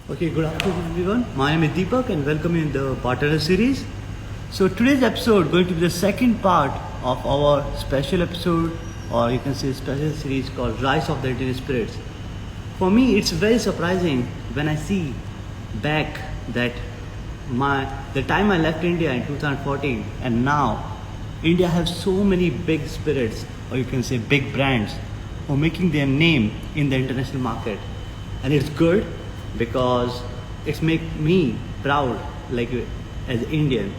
Okay, good afternoon everyone. My name is Deepak and welcome in the Partner series. So today's episode going to be the second part of our special episode, or you can say special series called Rise of the Indian Spirits. For me, it's very surprising when I see back that the time I left India in 2014 and now India has so many big spirits, or you can say big brands, who are making their name in the international market, and it's good because it's make me proud, like as Indian.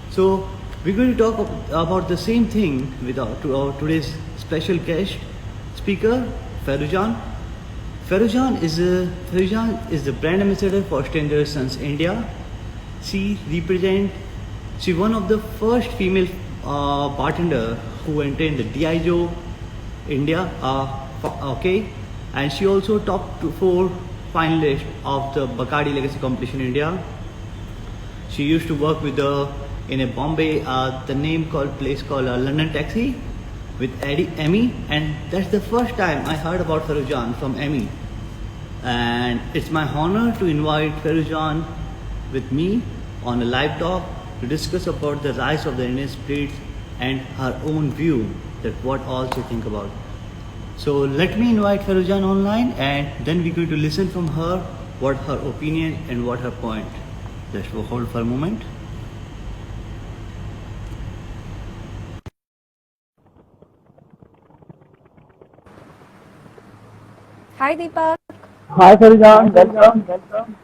So we're going to talk about the same thing with our today's special guest speaker, Ferrujan. Ferrujan is the brand ambassador for Stranger Sons India. She represent she one of the first female bartender who entered in the Diageo India. Okay, and she also top four finalist of the Bacardi Legacy Competition India. She used to work with in a Bombay, the name called place called London Taxi with Emmy, and that's the first time I heard about Ferrujan from Emmy. And it's my honor to invite Ferrujan with me on a live talk to discuss about the rise of the Indian spirits and her own view that what all she think about. So let me invite Ferrujan online and then we're going to listen from her what her opinion and what her point. Just hold for a moment. Hi Deepak, Hi, Farijan. Welcome.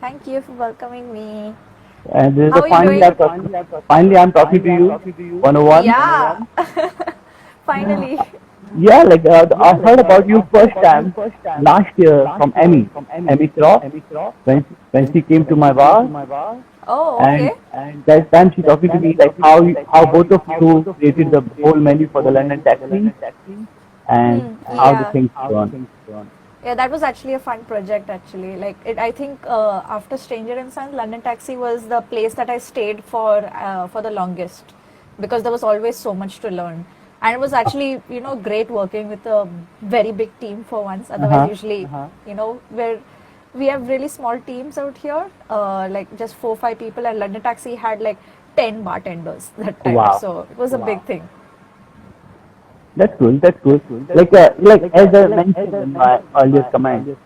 thank you for welcoming me. And this is How the are you finally I'm talking to you. 101. Yeah, finally. Yeah, I heard about you first time last year from Emmy Croft, when she came to my bar, Oh, and okay. that time she talking to me like how both of you created the whole menu for the London Taxi and how the Yeah, things gone. yeah, that was actually a fun project actually. Like it, I think after Stranger and Sons, London Taxi was the place that I stayed for the longest because there was always so much to learn. And it was actually, great working with a very big team for once. Otherwise, Uh-huh. usually, we have really small teams out here, like just 4 5 people, and London Taxi had like 10 bartenders that time. Wow. So it was a big thing. That's cool. Like as I mentioned in my earlier comment,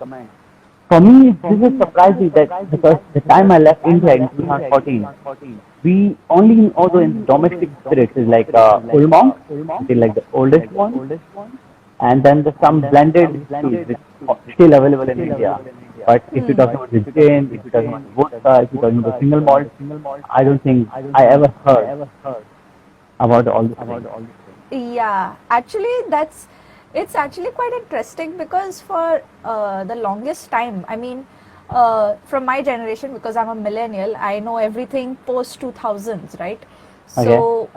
for me this is surprising that because the time I left India in 2014, we only know the in domestic spirits is like Old Monk, which is like the oldest one, and then the some blended which is still available in India. But if you're talking about the gin, if you're talking about vodka, if you're talking about single malt, I don't think I ever heard about all these things. Yeah, actually, it's actually quite interesting because for the longest time, I mean, from my generation, because I'm a millennial, I know everything post 2000s, right? Okay. So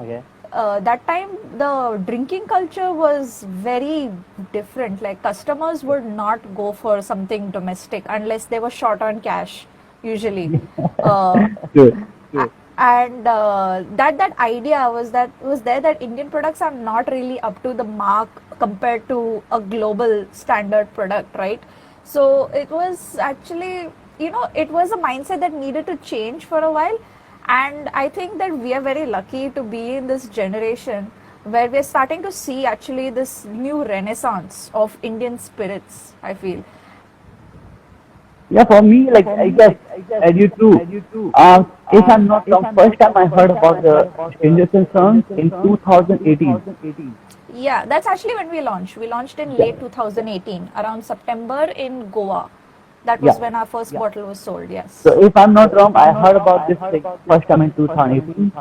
that time the drinking culture was very different. Like customers would not go for something domestic unless they were short on cash, usually. Uh, Good. and that idea was there that Indian products are not really up to the mark compared to a global standard product, right? So it was actually, it was a mindset that needed to change for a while, and I think that we are very lucky to be in this generation where we're starting to see actually this new renaissance of Indian spirits, I feel. Yeah, for me, like I guess, as you too. If I'm not wrong, first time I heard about the Stranger Things songs in 2018. Yeah, that's actually when we launched. We launched in Yeah, late 2018, around September in Goa. That was yeah. when our first bottle was sold, yes. So if I'm not wrong, I heard about this thing first time in 2018.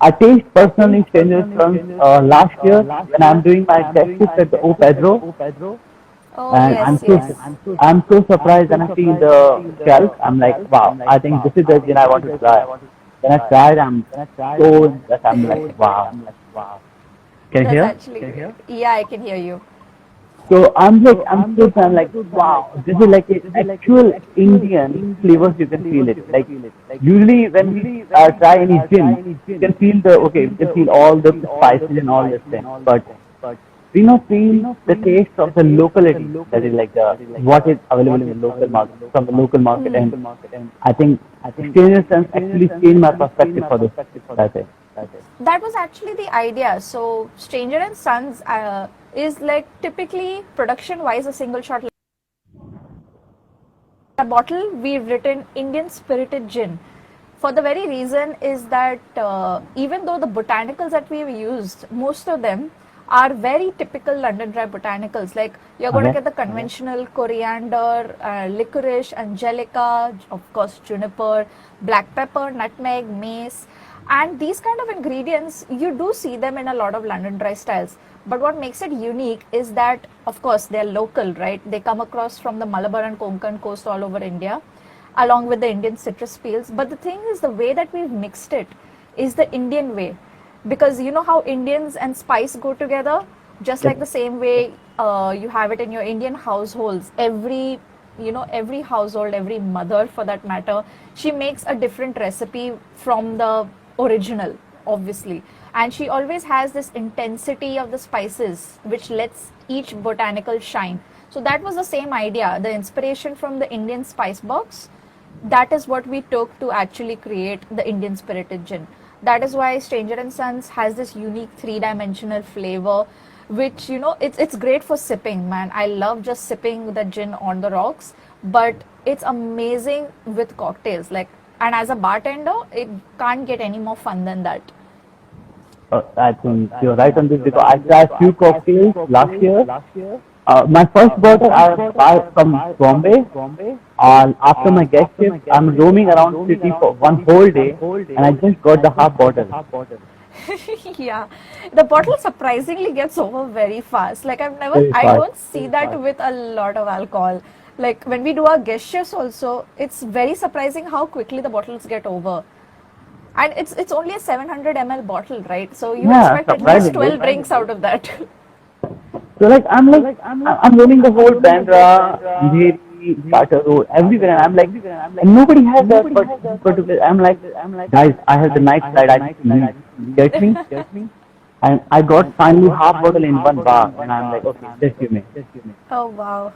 I taste personally Stranger Things last year when I'm doing my test shift at the O Pedro, Oh, and yes, yes. I'm so surprised when I see the shelf. I'm like, wow, I think this is the gin I want to try. When I tried, I'm so impressed. I'm like, wow. Can you That's hear? actually great. Yeah, I can hear you. So I'm so I'm like, wow, this is like a actual Indian flavors. You can feel it. Like usually when we try any gin, you can feel you can feel all the spices and all this thing. But do not feel the taste of the locality. That is like what is available in the local market from the local market, and I think Stranger Sons actually changed my perspective for this. That's it. That was actually the idea. So Stranger and Sons is like typically production wise a single shot. A bottle we've written Indian spirited gin. For the very reason is that even though the botanicals that we've used, most of them are very typical London Dry botanicals. Like you're going to Okay. get the conventional coriander, licorice, angelica, of course juniper, black pepper, nutmeg, mace, and these kind of ingredients you do see them in a lot of London Dry styles. But what makes it unique is that, of course, they're local, right? They come across from the Malabar and Konkan coast all over India, along with the Indian citrus peels. But the thing is, the way that we've mixed it is the Indian way. Because you know how Indians and spice go together? Just like the same way you have it in your Indian households. Every household, every mother for that matter, she makes a different recipe from the original, obviously. And she always has this intensity of the spices, which lets each botanical shine. So that was the same idea, the inspiration from the Indian spice box. That is what we took to actually create the Indian spirited gin. That is why Stranger and Sons has this unique three-dimensional flavor, which it's great for sipping, man. I love just sipping the gin on the rocks, but it's amazing with cocktails. Like, and as a bartender, it can't get any more fun than that. I think you're right on this because I tried few cocktails last year. My first bottle I bought from Bombay. After my guest shift, I'm roaming around city for one whole day, and I just got the half bottle. Yeah, the bottle surprisingly gets over very fast. Like Very I fast. don't see that with a lot of alcohol. Like when we do our guest shifts also, it's very surprising how quickly the bottles get over. And it's only a 700 ml bottle, right? So you Yeah, expect at least surprisingly. 12 drinks out of that. So I'm roaming the whole Bandra, Andheri, Tata Road, everywhere, and I'm like, and nobody has that particular. I'm like, guys, I have the night side. I get me, and I got finally half bottle in one bar, and I'm like, okay, just give me. Oh wow.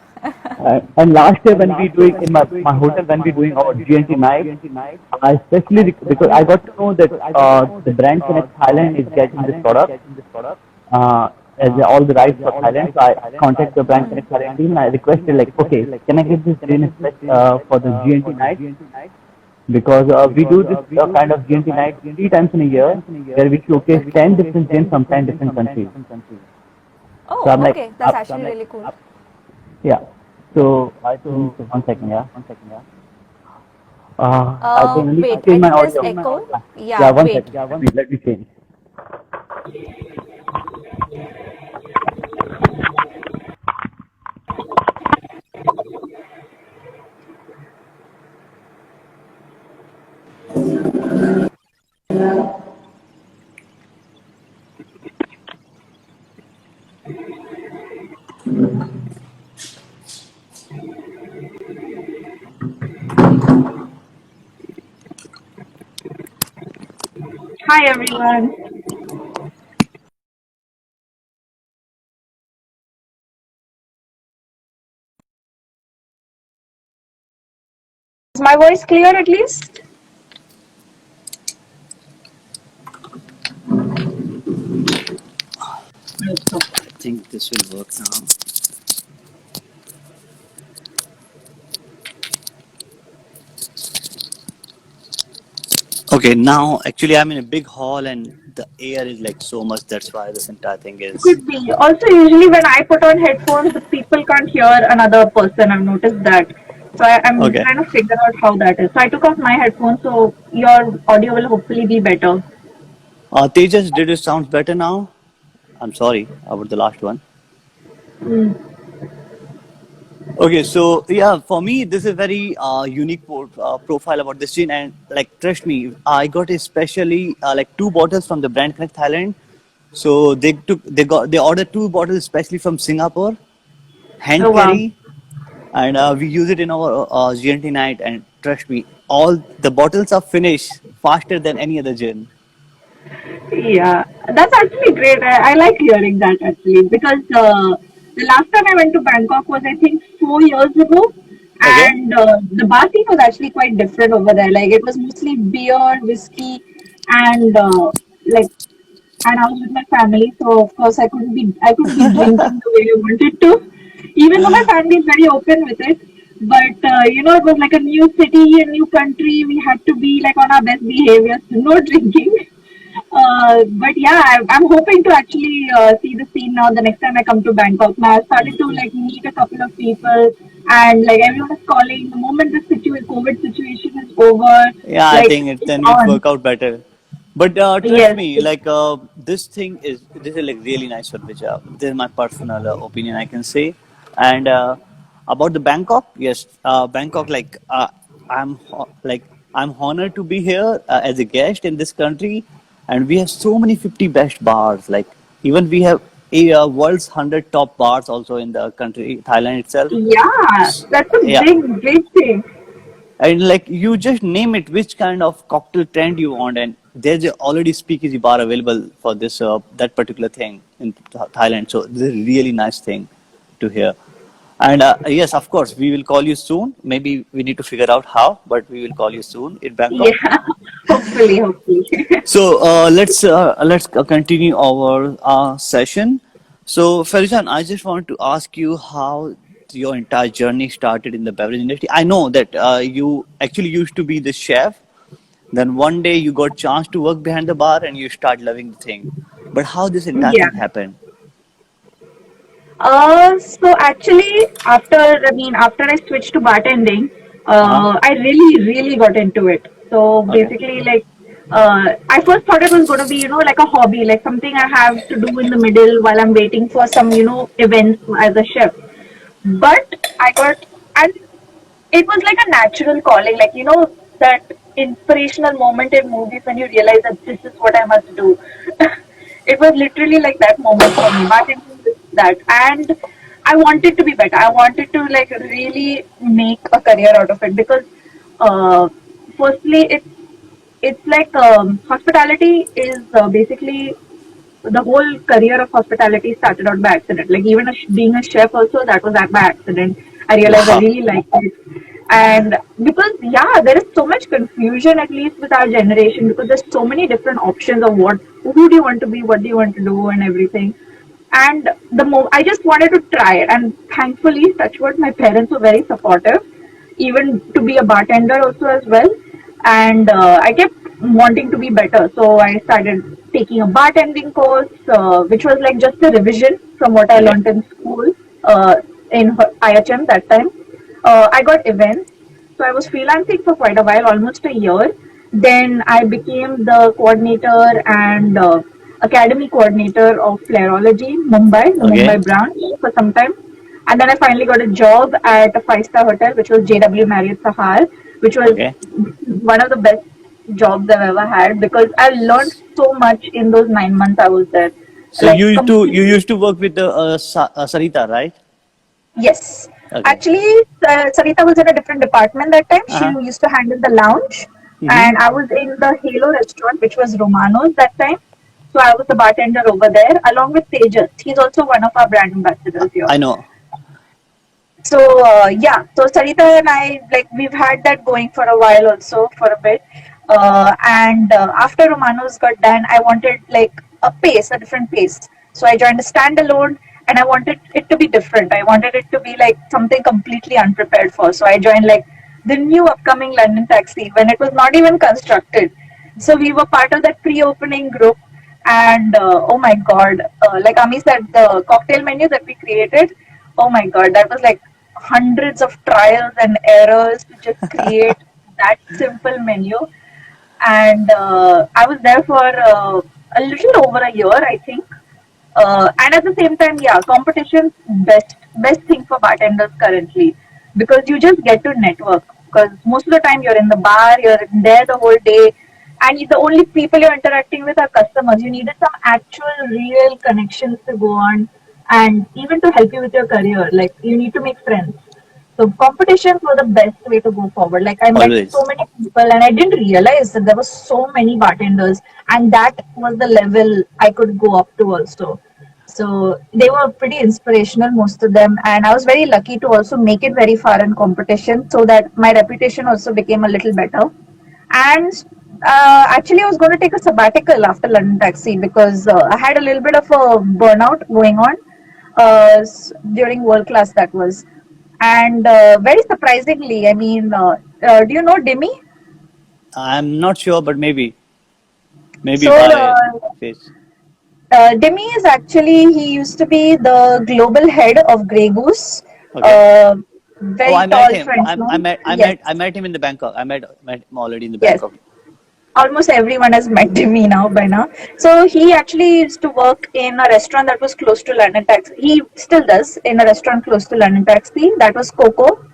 And last year when we doing in my hotel when we doing our GNT night, I especially because I got to know that the brand Connect Thailand is getting this product. As all the rights for Thailand, so I contacted the brand Connect Thailand team and I requested like, okay, can I get this gin for the GNT night? Because we do this kind of GNT night 3 times in a year, where we showcase 10 different gins from 10 different countries. Oh, So I'm like, okay. That's actually really cool. yeah. So I think 1 second, yeah. I think Wait, I change my I think there's audio. echo. Yeah, Yeah, one wait. second. Wait, let me change. Hi everyone. Is my voice clear at least? I think this will work now. Okay, now actually I'm in a big hall and the air is like so much. That's why this entire thing is. Could be. Also, usually when I put on headphones, the people can't hear another person. I've noticed that. So I'm Okay. trying to figure out how that is. So I took off my headphones, so your audio will hopefully be better. Tejas, did it sound better now? I'm sorry about the last one. Okay, so yeah, for me, this is very unique profile about this gin, and like, trust me, I got especially like 2 bottles from the brand Connect Thailand. So they ordered 2 bottles especially from Singapore, Oh hand wow. carry, and we use it in our GNT night. And trust me, all the bottles are finished faster than any other gin. Yeah, that's actually great. I like hearing that actually because the last time I went to Bangkok was I think 4 years ago, Okay. and the bar scene was actually quite different over there. Like it was mostly beer, whiskey, and like, and I was with my family, so of course I couldn't be drinking the way I wanted to, even though my family is very open with it. But it was like a new city, a new country. We had to be like on our best behavior, so no drinking. But yeah, I'm hoping to actually see the scene now the next time I come to Bangkok. Now I started to like meet a couple of people, and like everyone is calling. The moment the COVID situation is over, Yeah, I like think it it's then it on. work out better. But trust Yes. me, like this is like really nice for which this is my personal opinion I can say. And about the Bangkok, yes, Bangkok like like I'm honored to be here as a guest in this country, and we have so many 50 best bars. Like even we have a world's 100 top bars also in the country, Thailand itself. Yeah, that's a Yeah, big thing. and like you just name it which kind of cocktail trend you want, and there's already speakeasy bar available for this that particular thing in Thailand. So this is a really nice thing to hear. And yes, of course, we will call you soon. Maybe we need to figure out how, but we will call you soon in Bangkok. Yeah, hopefully. So let's continue our session. So Farizan, I just want to ask you how your entire journey started in the beverage industry. I know that you actually used to be the chef. Then one day you got chance to work behind the bar and you start loving the thing. But how this entire Yeah. thing happened? So actually, after I switched to bartending, Uh huh. I really got into it. So Okay. basically, like, I first thought it was going to be, like a hobby, like something I have to do in the middle while I'm waiting for some, events as a chef. But and it was like a natural calling, like, that inspirational moment in movies when you realize that this is what I must do. It was literally like that moment for me. Martin was that, and I wanted to be better. I wanted to like really make a career out of it because, uh, firstly, it's like hospitality is basically the whole career of hospitality started out by accident. Like even being a chef also, that was by accident. I realized I Wow. really liked it. And because yeah, there is so much confusion at least with our generation because there's so many different options of who do you want to be, what do you want to do, and everything. And I just wanted to try it, and thankfully, touch wood, my parents were very supportive, even to be a bartender also as well. And I kept wanting to be better, so I started taking a bartending course, which was like just a revision from what I Okay. learned in school in IHM that time. I got events, so I was freelancing for quite a while, almost a year. Then I became the coordinator and academy coordinator of Flairology Mumbai, the Okay. Mumbai branch, for some time. And then I finally got a job at a five-star hotel, which was JW Marriott Sahar, which was Okay. one of the best jobs I've ever had because I learned so much in those 9 months I was there. So Like you completely. used to work with the Sarita, right? Yes. Okay. Actually, Sarita was in a different department that time. Uh She huh. used to handle the lounge, Mm-hmm. and I was in the Halo restaurant, which was Romano's that time. So I was the bartender over there, along with Tejas. He's also one of our brand ambassadors here. I know. So yeah, so Sarita and I like we've had that going for a while also for a bit. And after Romanos got done, I wanted like a different pace. So I joined a standalone, and I wanted it to be different. I wanted it to be like something completely unprepared for. So I joined like the new upcoming London Taxi when it was not even constructed. So we were part of that pre-opening group, and oh my god, like Ami said, the cocktail menu that we created, oh my god, that was like hundreds of trials and errors to just create that simple menu. And I was there for a little over a year, I think. And at the same time, yeah, competition best thing for bartenders currently because you just get to network. Because most of the time you're in the bar, you're there the whole day, and the only people you're interacting with are customers. You needed some actual, real connections to go on, and even to help you with your career. Like you need to make friends. So competitions were the best way to go forward. Like I met so Always. many people and I didn't realize that there were so many bartenders and that was the level I could go up to also. So they were pretty inspirational, most of them, and I was very lucky to also make it very far in competition so that my reputation also became a little better. And actually, I was going to take a sabbatical after London Taxi because I had a little bit of a burnout going on during world class, that was. And very surprisingly, I mean, do you know Dimi? I'm not sure, but maybe So, by face. Demi is actually, he used to be the global head of Grey Goose. Okay. Uh, Oh, very I met tall him. I Frenchman. met I Yes, met I met him in the Bangkok. I met him already in the yes. Bangkok. Almost everyone has met Demi now by now. So he actually used to work in a restaurant that was close to London Taxi. He still does in a restaurant close to London Taxi. That was Coco.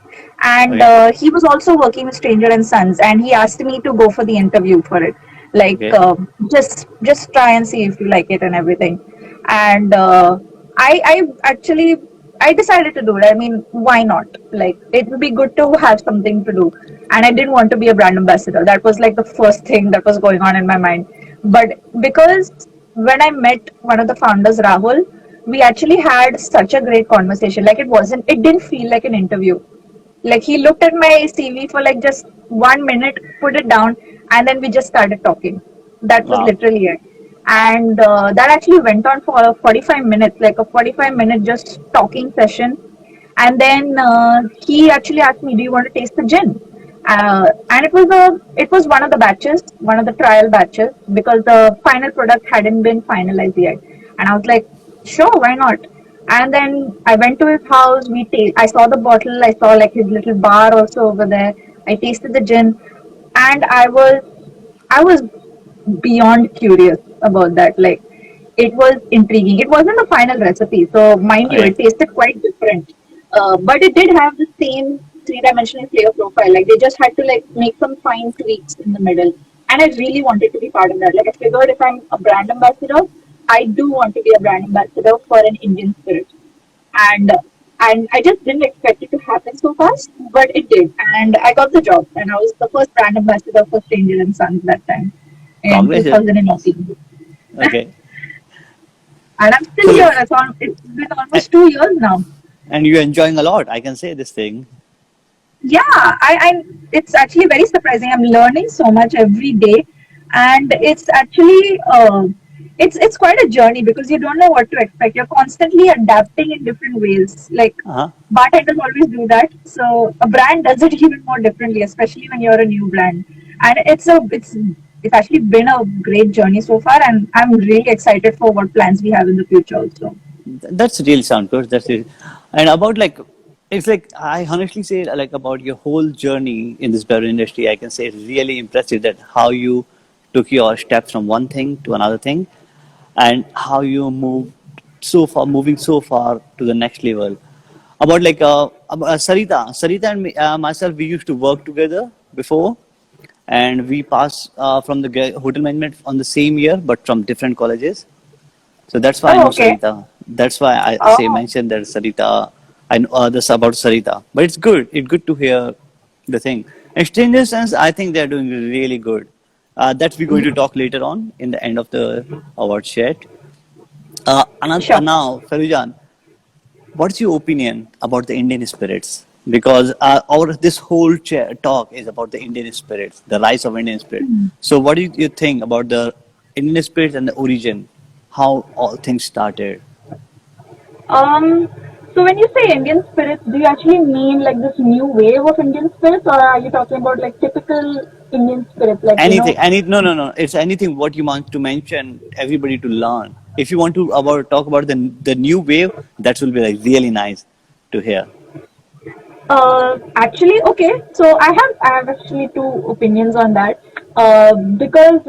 And Okay. he was also working with Stranger and Sons. And he asked me to go for the interview for it. Like, Okay. just try and see if you like it and everything. And I actually I decided to do it. I mean, why not? Like, it would be good to have something to do. And I didn't want to be a brand ambassador. That was like the first thing that was going on in my mind. But because when I met one of the founders, Rahul, we actually had such a great conversation. Like, it didn't feel like an interview. Like, he looked at my CV for like just 1 minute, put it down, and then we just started talking. That was Wow. literally it. And that actually went on for 45 minutes, like a 45-minute just talking session. And then he actually asked me, "Do you want to taste the gin?" And it was one of the batches, one of the trial batches, because the final product hadn't been finalized yet. And I was like, "Sure, why not?" And then I went to his house. I saw the bottle. I saw like his little bar also over there. I tasted the gin, and I was beyond curious about that. Like, it was intriguing. It wasn't the final recipe, so mind you, Okay. it tasted quite different. But it did have the same three-dimensional flavor profile. Like, they just had to like make some fine tweaks in the middle, and I really wanted to be part of that. Like, I figured if I'm a brand ambassador, I do want to be a brand ambassador for an Indian spirit, and and I just didn't expect it to happen so fast, but it did, and I got the job, and I was the first brand ambassador for Stranger and Sons that time in Congratulations. 2018. Okay. And I'm still So here. It's been a- almost 2 years now. and you're enjoying a lot. I can say this thing. Yeah, it's actually very surprising. I'm learning so much every day, and it's actually it's quite a journey because you don't know what to expect. You're constantly adapting in different ways. Like, Uh-huh. bartenders always do that, so a brand does it even more differently, especially when you're a new brand. And it's actually been a great journey so far, and I'm really excited for what plans we have in the future also. That's really sound good. That's it. And about like, it's like I honestly say like about your whole journey in this beverage industry. I can say it's really impressive that how you took your steps from one thing to another thing, and how you moving so far to the next level. About Sarita and myself, we used to work together before, and we passed from the hotel management on the same year, but from different colleges. So that's why I Oh, know okay. Sarita. That's why I say Oh, mention that Sarita. I know this about Sarita, but it's good. It's good to hear the thing. And Stranger Sense, I think they're doing really good. That we're going to talk later on in the end of the award chat. sure. Now, Farujan, what's your opinion about the Indian spirits? Because our this whole talk is about the Indian spirits, the rise of Indian spirit. So, what do you think about the Indian spirits and the origin, how all things started? Um, so when you say Indian spirits, do you actually mean like this new wave of Indian spirits, or are you talking about like typical Indian spirits, like Anything, no. It's anything what you want to mention, everybody to learn. If you want to talk about the new wave, that will be like really nice to hear. Actually, okay. So I have actually two opinions on that. Because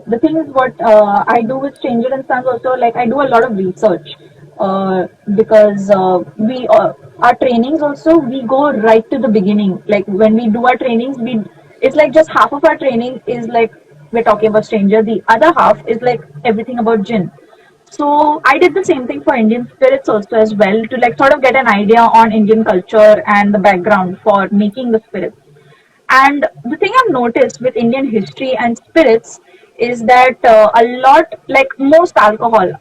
the thing is, what I do with Stranger and Sons also, like I do a lot of research. Because we our trainings also, we go right to the beginning. Like when we do our trainings, we it's like just half of our training is like we're talking about Stranger. The other half is like everything about gin. So I did the same thing for Indian spirits also as well, to like sort of get an idea on Indian culture and the background for making the spirits. And the thing I've noticed with Indian history and spirits is that a lot, like most alcohol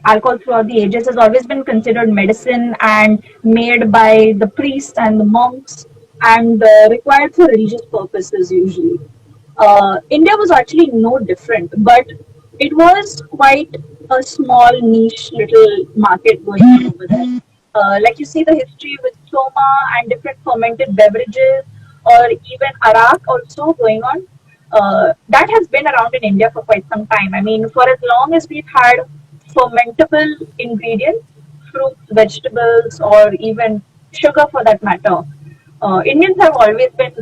throughout the ages has always been considered medicine and made by the priests and the monks and required for religious purposes usually. India was actually no different, but it was quite a small niche little market going on over there. Like you see the history with soma and different fermented beverages, or even arak also going on. That has been around in India for quite some time. I mean, for as long as we've had fermentable ingredients, fruits, vegetables, or even sugar for that matter, Indians have always been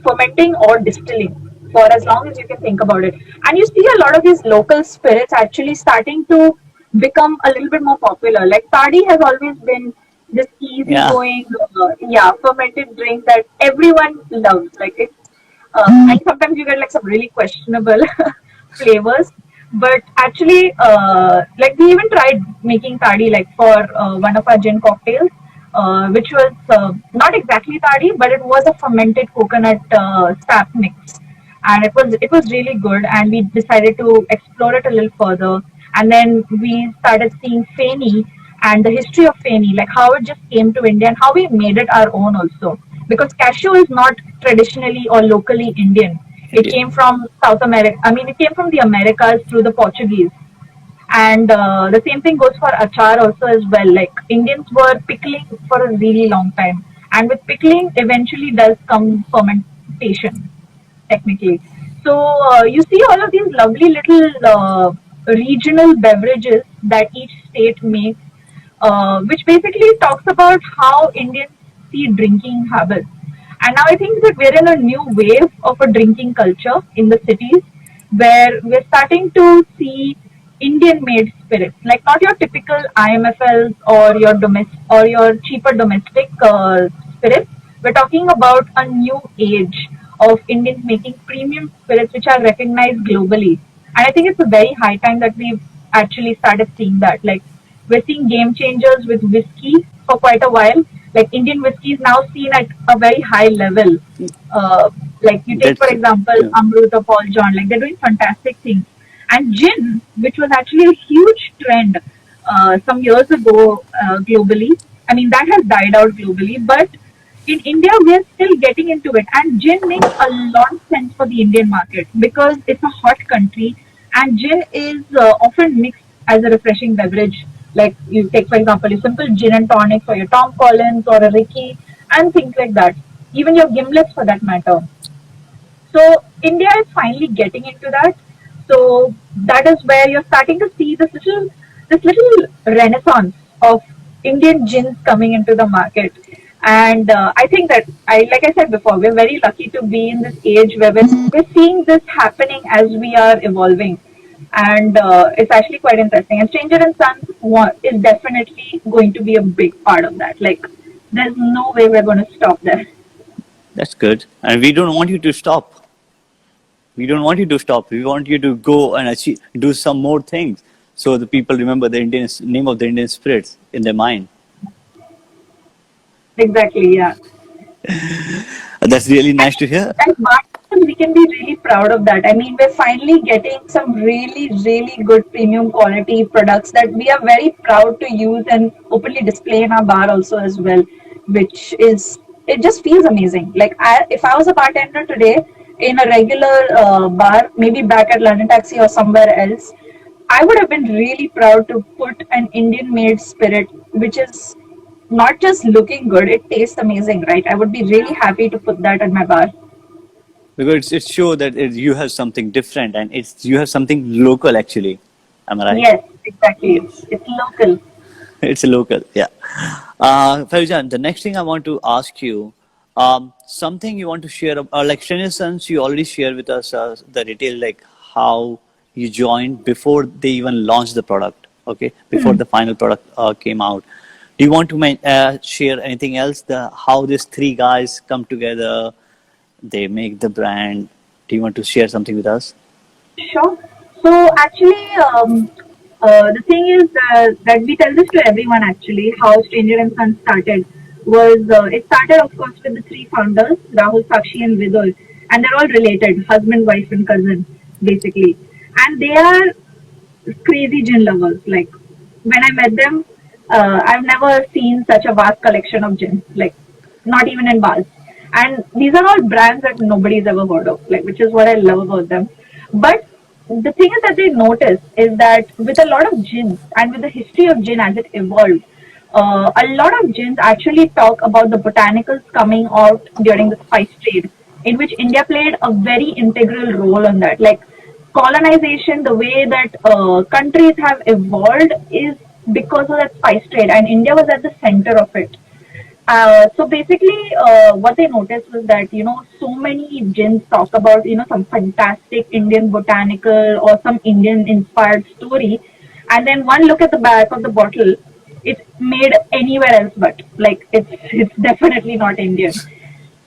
fermenting or distilling for as long as you can think about it. And you see a lot of these local spirits actually starting to become a little bit more popular. Like Tadi has always been this Yeah. easygoing, fermented drink that everyone loves. Like it's, and sometimes you get like some really questionable flavors. But actually, like we even tried making tadi like for one of our gin cocktails, which was not exactly tadi, but it was a fermented coconut sap mix, and it was really good. And we decided to explore it a little further, and then we started seeing Feni and the history of Feni, like how it just came to India and how we made it our own also. Because cashew is not traditionally or locally Indian. It India. came from South America. I mean, it came from the Americas through the Portuguese. And the same thing goes for achar also as well. Like Indians were pickling for a really long time. And with pickling, eventually does come fermentation, technically. So you see all of these lovely little regional beverages that each state makes, which basically talks about how Indians see drinking habits. And now I think that we're in a new wave of a drinking culture in the cities, where we're starting to see Indian made spirits, like not your typical IMFLs or your cheaper domestic spirits. We're talking about a new age of Indians making premium spirits which are recognized globally. And I think it's a very high time that we've actually started seeing that. Like we're seeing game changers with whiskey for quite a while. Like Indian whiskey is now seen at a very high level. Like you take for That's example yeah. Amrut or Paul John, like they're doing fantastic things. And gin, which was actually a huge trend some years ago globally, I mean that has died out globally, but in India we are still getting into it. And gin makes a lot of sense for the Indian market because it's a hot country, and gin is often mixed as a refreshing beverage. Like you take for example a simple gin and tonic for your Tom Collins or a Ricky and things like that. Even your gimlets for that matter. So India is finally getting into that. So that is where you're starting to see this little renaissance of Indian gins coming into the market. And I think that like I said before, we're very lucky to be in this age where we're seeing this happening as we are evolving. And it's actually quite interesting. And Stranger and Sons is definitely going to be a big part of that. Like, there's no way we're going to stop there. That's good. And we don't want you to stop. We don't want you to stop. We want you to go and achieve, do some more things, so the people remember the Indian name of the Indian spirits in their mind. Exactly, yeah. That's really I nice to think hear. as Bharatan, we can be really proud of that. I mean, we're finally getting some really, really good premium quality products that we are very proud to use and openly display in our bar also as well, which is, it just feels amazing. Like, if I was a bartender today in a regular bar, maybe back at London Taxi or somewhere else, I would have been really proud to put an Indian made spirit, which is not just looking good, it tastes amazing, right? I would be really happy to put that at my bar. Because it shows that you have something different and you have something local actually. Am I right? Yes, exactly. Yes. It's local. It's a local, yeah. Faizan, the next thing I want to ask you, something you want to share, like Renaissance, you already shared with us the detail, like how you joined before they even launched the product, okay, before the final product came out. Do you want to share anything else? How these three guys come together, they make the brand. Do you want to share something with us? Sure. So actually, The thing is that we tell this to everyone actually. How Stranger and Sons started was it started of course with the three founders, Rahul, Sakshi, and Vidul, and they're all related, husband, wife, and cousin, basically, and they are crazy gin lovers. Like when I met them, I've never seen such a vast collection of gin. Like not even in bars. And these are all brands that nobody's ever heard of. Like which is what I love about them. But the thing is that they notice is that with a lot of gins and with the history of gin as it evolved, a lot of gins actually talk about the botanicals coming out during the spice trade, in which India played a very integral role on that. Like colonization, the way that countries have evolved is because of that spice trade, and India was at the center of it. So basically, what they noticed was that so many gins talk about some fantastic Indian botanical or some Indian inspired story, and then one look at the back of the bottle, it's made anywhere else but like it's definitely not Indian.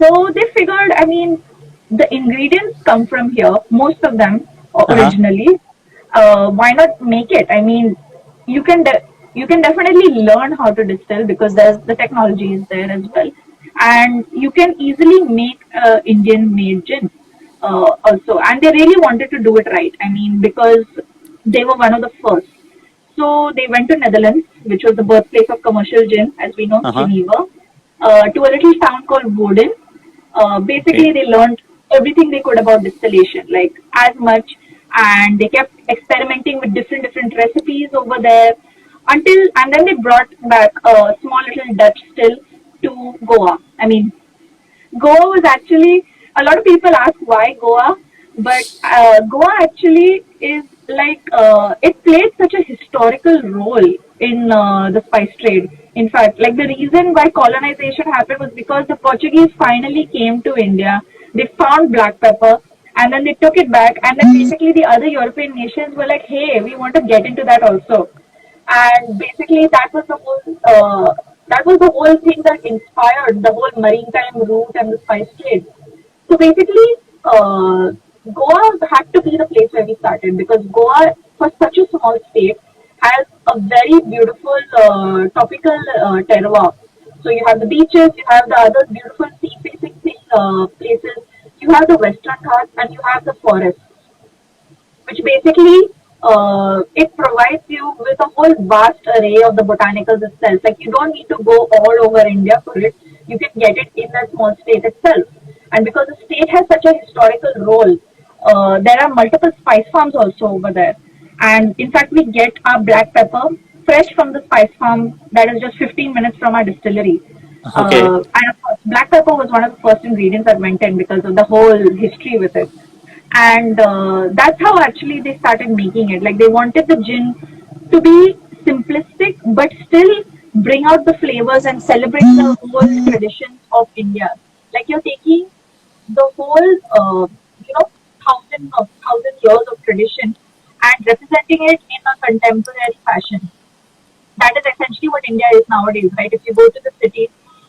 So they figured, I mean, the ingredients come from here, most of them Uh-huh. originally. Why not make it? I mean, you can you can definitely learn how to distill because there's the technology is there as well, and you can easily make Indian made gin also. And they really wanted to do it right. I mean, because they were one of the first. So they went to Netherlands, which was the birthplace of commercial gin, as we know, Uh-huh. Geneva, to a little town called Woden. Basically, Okay. they learned everything they could about distillation, like as much, and they kept experimenting with different recipes over there until, and then they brought back a small little Dutch still to Goa. I mean, Goa was actually, a lot of people ask why Goa, but Goa actually is like it played such a historical role in the spice trade. In fact, like the reason why colonization happened was because the Portuguese finally came to India. They found black pepper and then they took it back, and then basically the other European nations were like, "Hey, we want to get into that also." And basically that was the whole thing that inspired the whole maritime route and the spice trade. So basically, Goa had to be the place where we started because Goa, for such a small state, has a very beautiful tropical terroir. So you have the beaches, you have the other beautiful sea-facing places, you have the Western Ghats, and you have the forests, which basically it provides you with a whole vast array of the botanicals itself. Like you don't need to go all over India for it. You can get it in that small state itself. And because the state has such a historical role, there are multiple spice farms also over there. And in fact, we get our black pepper fresh from the spice farm that is just 15 minutes from our distillery. Okay. And of course, black pepper was one of the first ingredients that went in because of the whole history with it. And that's how actually they started making it. Like they wanted the gin to be simplistic, but still bring out the flavors and celebrate the whole traditions of India. Like you're taking the whole, thousand years of tradition and representing it in a contemporary fashion. That is essentially what India is nowadays, right? If you go to the city,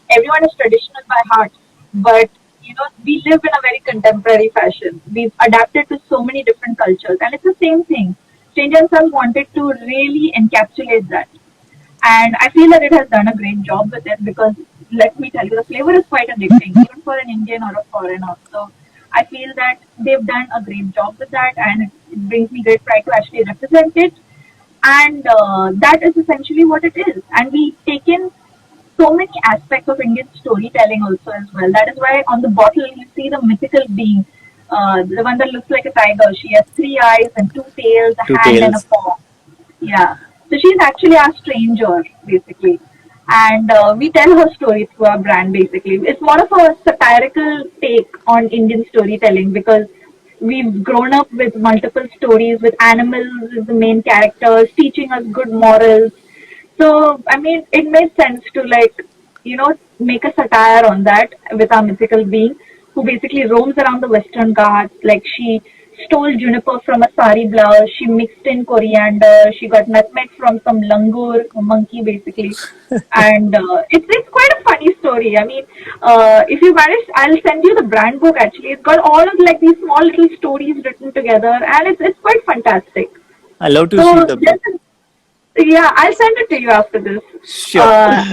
everyone is traditional by heart, but we live in a very contemporary fashion. We've adapted to so many different cultures, and it's the same thing. Stranger and Sons wanted to really encapsulate that, and I feel that it has done a great job with it because let me tell you, the flavor is quite addicting, even for an Indian or a foreigner. So I feel that they've done a great job with that, and it brings me great pride to actually represent it. And that is essentially what it is. And we've taken so many aspects of Indian storytelling also as well. That is why on the bottle you see the mythical being, the one that looks like a tiger. She has three eyes and two tails, a Two hand and a tails. paw. Yeah. So she's actually our stranger, basically. And we tell her story through our brand, basically. It's more of a satirical take on Indian storytelling because we've grown up with multiple stories with animals as the main characters, teaching us good morals. So, I mean, it made sense to make a satire on that with our mythical being who basically roams around the Western Ghats. Like she stole juniper from a sari blouse, she mixed in coriander, she got nutmeg from some langur, a monkey basically. And it's quite a funny story. I mean, if you manage, I'll send you the brand book actually. It's got all of like these small little stories written together and it's quite fantastic. I love to see So the yes, book. Yeah, I'll send it to you after this. Sure. Uh,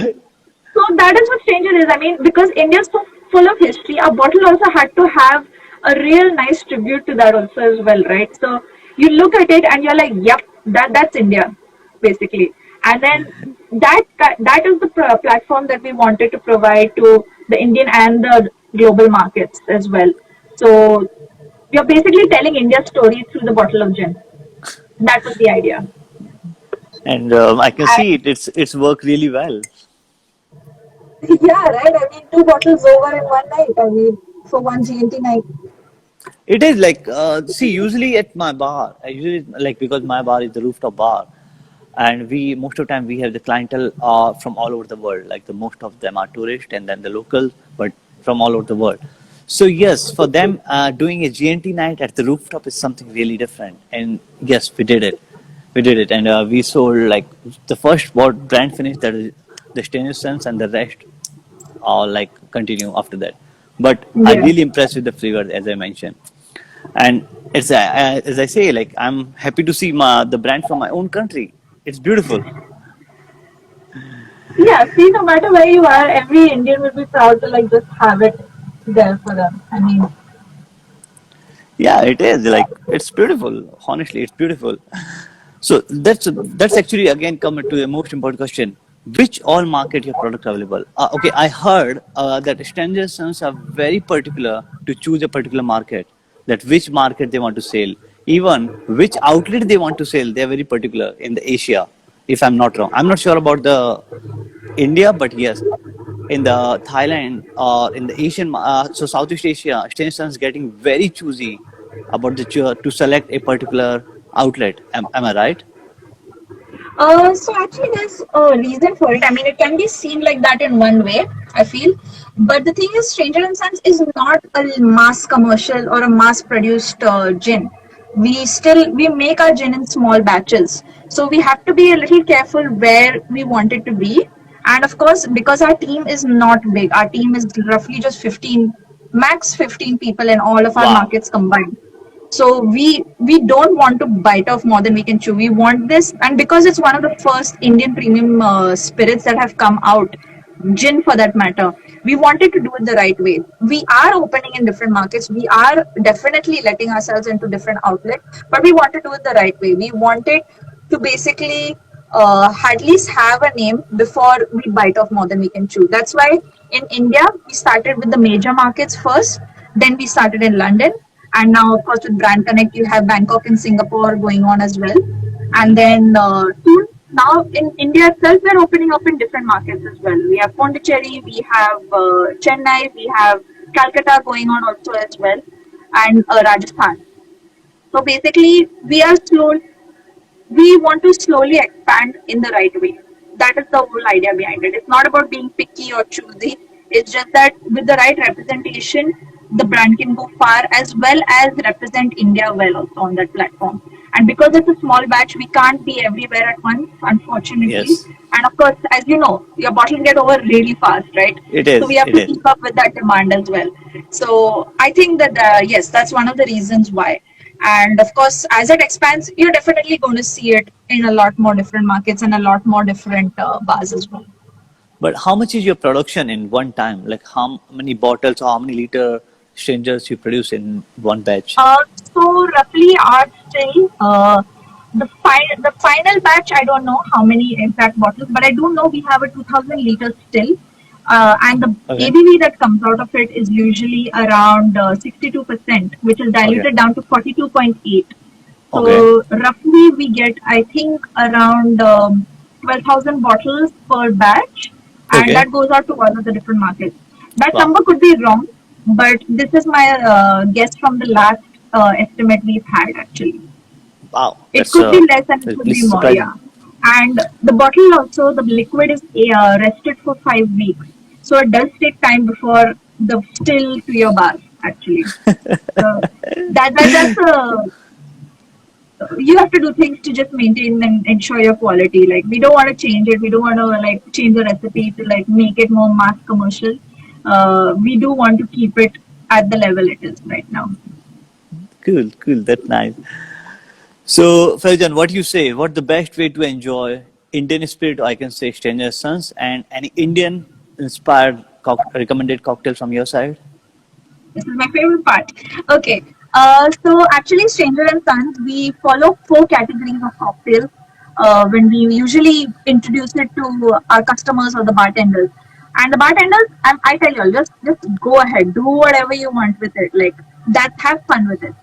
so that is what Stranger is. I mean, because India is so full of history, our bottle also had to have a real nice tribute to that also as well, right? So you look at it and you're like, yep, that's India, basically. And then that is the platform that we wanted to provide to the Indian and the global markets as well. So you're basically telling India's story through the bottle of gin. That was the idea. And I can see it. It's worked really well. Yeah, right. I mean, two bottles over in one night. I mean, for one GNT night. It is like see, usually at my bar, I usually like because my bar is the rooftop bar, and we most of the time we have the clientele from all over the world. Like the most of them are tourists and then the locals, but from all over the world. So yes, for them doing a GNT night at the rooftop is something really different. And yes, we did it. We did it, and we sold like the first brand finish, that is the stainless sense, and the rest all like continue after that. But I Yeah. really impressed with the flavor, as I mentioned. And it's as I say, like I'm happy to see the brand from my own country. It's beautiful. Yeah, see, no matter where you are, every Indian will be proud to like just have it there for them. I mean, Yeah, it is like it's beautiful. Honestly, it's beautiful. So that's actually again come to the most important question: which all market your product available? Okay, I heard that Stranger Sons are very particular to choose a particular market, that which market they want to sell, even which outlet they want to sell. They are very particular in the Asia. If I'm not wrong, I'm not sure about the India, but yes, in the Thailand or in the so Southeast Asia, Stranger is getting very choosy about to select a particular outlet. Am I right? so actually, there's a reason for it. I mean, it can be seen like that in one way, I feel. But the thing is, Stranger and Sons is not a mass commercial or a mass produced gin. We make our gin in small batches, so we have to be a little careful where we want it to be. And of course, because our team is not big, our team is roughly just 15, max 15 people in all of our Wow. markets combined. So we don't want to bite off more than we can chew. We want this, and because it's one of the first Indian premium spirits that have come out, gin for that matter, we wanted to do it the right way. We are opening in different markets. We are definitely letting ourselves into different outlets, but we want to do it the right way. We wanted to basically at least have a name before we bite off more than we can chew. That's why in India we started with the major markets first, then we started in London, and now of course with Brand Connect you have Bangkok and Singapore going on as well, and then soon now in India itself we're opening up in different markets as well. We have Pondicherry, we have Chennai, we have Calcutta going on also as well, and Rajasthan. So basically we want to slowly expand in the right way. That is the whole idea behind it. It's not about being picky or choosy. It's just that with the right representation, the brand can go far as well as represent India well also on that platform. And because it's a small batch, we can't be everywhere at once, unfortunately. Yes, And of course, as you know, your bottle get over really fast, right? it So is. we have It to is. keep up with that demand as well. So I think that yes, that's one of the reasons why. And of course, as it expands, you're definitely going to see it in a lot more different markets and a lot more different bars as well. But how much is your production in one time? Like how many bottles or how many liter Strangers you produce in one batch? So roughly, our still the final batch. I don't know how many exact bottles, but I do know we have a 2,000 liters still, and the Okay. ABV that comes out of it is usually around 62%, which is Okay. diluted down to 42.8. Okay. So roughly, we get I think around 12,000 bottles per batch, and Okay. that goes out to all of the different markets. That Wow. number could be wrong, but this is my guess from the last estimate we've had actually. Wow. It could be less and it could be This is more, surprising. yeah. And the bottle also, the liquid is rested for 5 weeks. So it does take time before the still to your bar actually. So that's you have to do things to just maintain and ensure your quality. Like we don't want to change it. We don't want to like change the recipe to like make it more mass commercial. We do want to keep it at the level it is right now. Cool. Cool. That's nice. So, Faizan, what do you say? What the best way to enjoy Indian spirit, or I can say Stranger Sons, and any Indian inspired recommended cocktail from your side? This is my favorite part. Okay. So actually, Stranger and Sons, we follow four categories of cocktails when we usually introduce it to our customers or the bartenders. And the bartenders, I tell you, all, just go ahead, do whatever you want with it. Like that, have fun with it.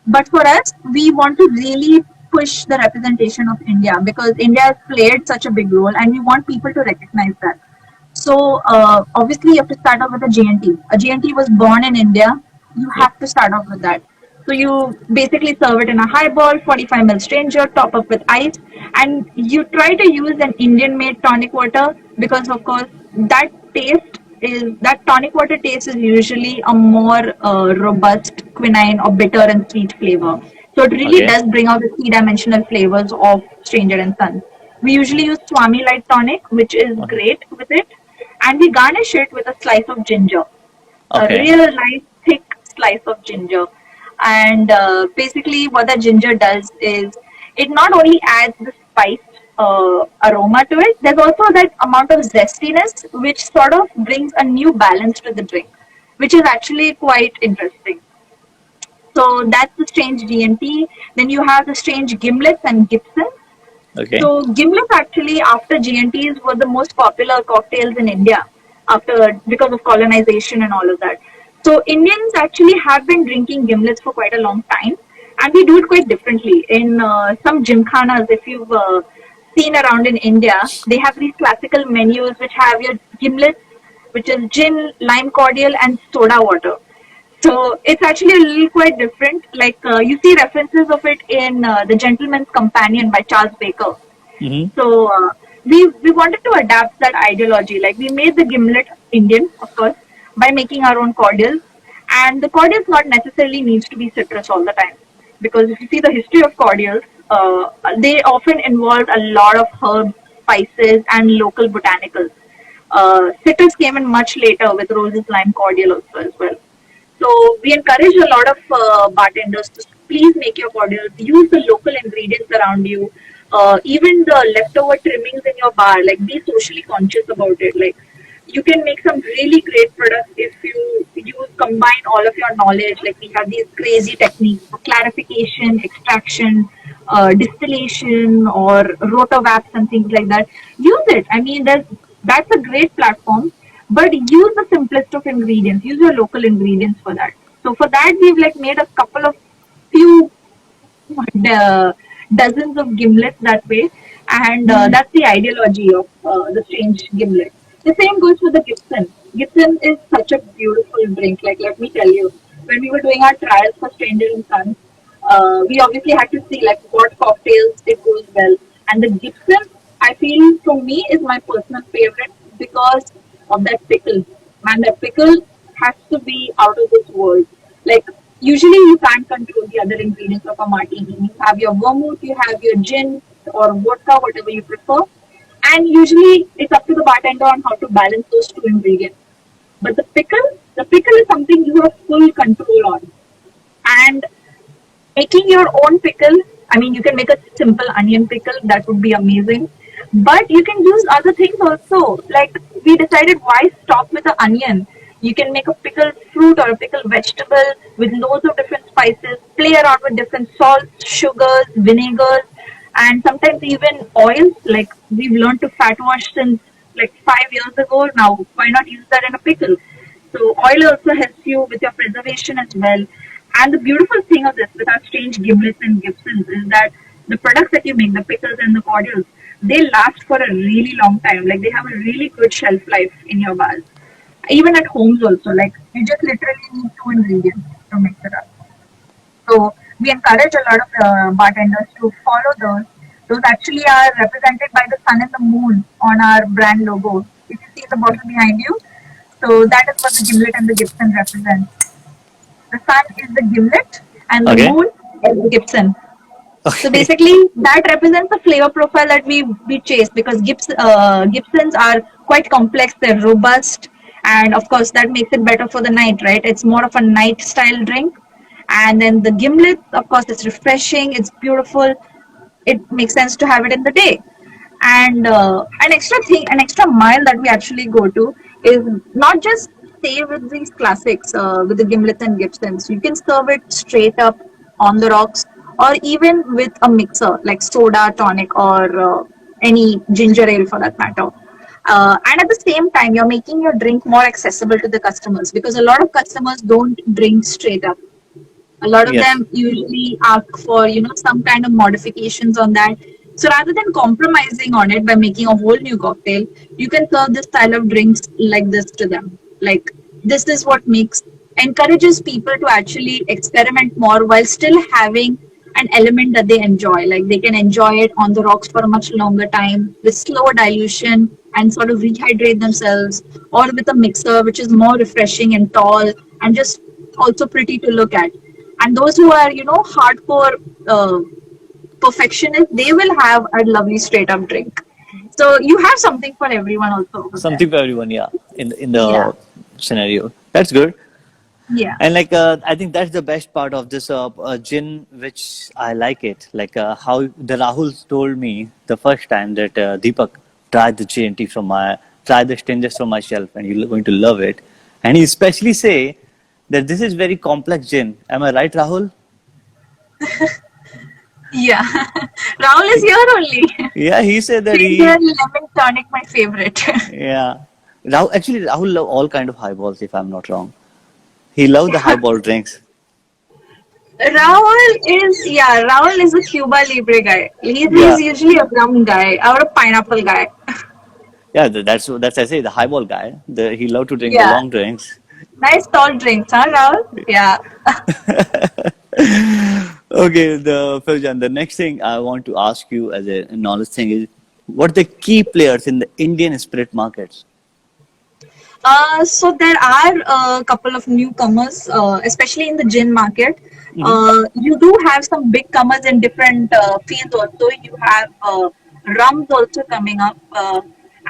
But for us, we want to really push the representation of India because India has played such a big role, and we want people to recognize that. So obviously, you have to start off with a GNT. A GNT was born in India. You have to start off with that. So you basically serve it in a highball, 45 ml stranger, top up with ice, and you try to use an Indian-made tonic water because, of course, that taste that tonic water taste is usually a more robust quinine or bitter and sweet flavor. So it really Okay. does bring out the three-dimensional flavors of Stranger and Sons. We usually use Swami Light Tonic, which is Okay. great with it, and we garnish it with a slice of ginger, a Okay. real nice thick slice of ginger. And basically, what the ginger does is it not only adds the spice aroma to it, there's also that amount of zestiness which sort of brings a new balance to the drink, which is actually quite interesting. So that's the strange GNT. Then you have the strange gimlets and Gibson. Okay. So gimlets actually after GNTs were the most popular cocktails in India after because of colonization and all of that. So Indians actually have been drinking gimlets for quite a long time, and we do it quite differently. In some gymkhanas, if you've seen around in India, they have these classical menus which have your gimlets, which is gin, lime cordial, and soda water. So it's actually a little quite different. Like you see references of it in The Gentleman's Companion by Charles Baker. Mm-hmm. So we wanted to adapt that ideology. Like we made the gimlet Indian, of course, by making our own cordials. And the cordials not necessarily needs to be citrus all the time. Because if you see the history of cordials, they often involve a lot of herbs, spices, and local botanicals. Citrus came in much later with Rose's lime cordial also as well. So we encourage a lot of bartenders to please make your cordials, use the local ingredients around you, even the leftover trimmings in your bar. Like be socially conscious about it. Like you can make some really great products if you combine all of your knowledge. Like we have these crazy techniques for clarification, extraction, distillation, or rotovaps and things like that. Use it. I mean, that's a great platform, but use the simplest of ingredients. Use your local ingredients for that. So for that, we've like made a couple of few dozens of gimlets that way, and that's the ideology of the strange gimlet. The same goes for the Gibson. Gibson is such a beautiful drink. Like let me tell you, when we were doing our trials for Stranger and Sons, we obviously had to see like what cocktails it goes well, and the Gibson I feel for me is my personal favorite because of that pickle. Man, that pickle has to be out of this world. Like usually you can't control the other ingredients of a martini. You have your vermouth, you have your gin or vodka, whatever you prefer. And usually it's up to the bartender on how to balance those two ingredients. But the pickle is something you have full control on. And making your own pickle, I mean, you can make a simple onion pickle, that would be amazing. But you can use other things also. Like we decided why stop with the onion. You can make a pickled fruit or a pickled vegetable with loads of different spices, play around with different salts, sugars, vinegars, and sometimes even oils. Like we've learned to fat wash since like 5 years ago. Now, why not use that in a pickle? So oil also helps you with your preservation as well. And the beautiful thing of this with our strange giblets and Gibsons is that the products that you make, the pickles and the cordials, they last for a really long time. Like they have a really good shelf life in your bars. Even at homes also, like you just literally need two ingredients to mix it up. So we encourage a lot of bartenders to follow those. Those actually are represented by the sun and the moon on our brand logo. If you see the bottle behind you, so that is what the gimlet and the Gibson represent. The sun is the gimlet and the Okay. moon is the Gibson. So Okay. basically, that represents the flavor profile that we chase because Gibsons are quite complex. They're robust, and of course, that makes it better for the night, right? It's more of a night style drink. And then the gimlet, of course, it's refreshing. It's beautiful. It makes sense to have it in the day. And an extra mile that we actually go to is not just stay with these classics, with the Gimlets and Gibsons. You can serve it straight up on the rocks, or even with a mixer like soda, tonic, or any ginger ale for that matter. And at the same time, you're making your drink more accessible to the customers, because a lot of customers don't drink straight up. A lot of Yes. them usually ask for, some kind of modifications on that. So rather than compromising on it by making a whole new cocktail, you can serve this style of drinks like this to them. Like, this is what makes encourages people to actually experiment more while still having an element that they enjoy. Like, they can enjoy it on the rocks for a much longer time with slow dilution and sort of rehydrate themselves, or with a mixer which is more refreshing and tall and just also pretty to look at. And those who are, hardcore perfectionists, they will have a lovely straight up drink. So you have something for everyone also over there. Something for everyone, yeah, in Yeah. the scenario. That's good. Yeah. And I think that's the best part of this gin, which I like it. How the Rahul told me the first time that Deepak, try the GNT try the strangers from my shelf, and you're going to love it. And he especially say that this is very complex gin. Am I right, Rahul? Yeah. Rahul is here only. Yeah, he said that Ginger lemon tonic, my favorite. yeah. Rahul love all kind of highballs, if I'm not wrong. He loved the highball drinks. Rahul is a Cuba Libre guy. He's Yeah, usually a rum guy or a pineapple guy. yeah. That's I say the highball guy. He loved to drink the Yeah. long drinks. Nice tall drinks, huh, Rahul? Yeah. Okay, Faujan, the next thing I want to ask you as a knowledge thing is, what are the key players in the Indian spirit markets? So there are a couple of newcomers, especially in the gin market. You do have some big comers in different fields also. You have rums also coming up,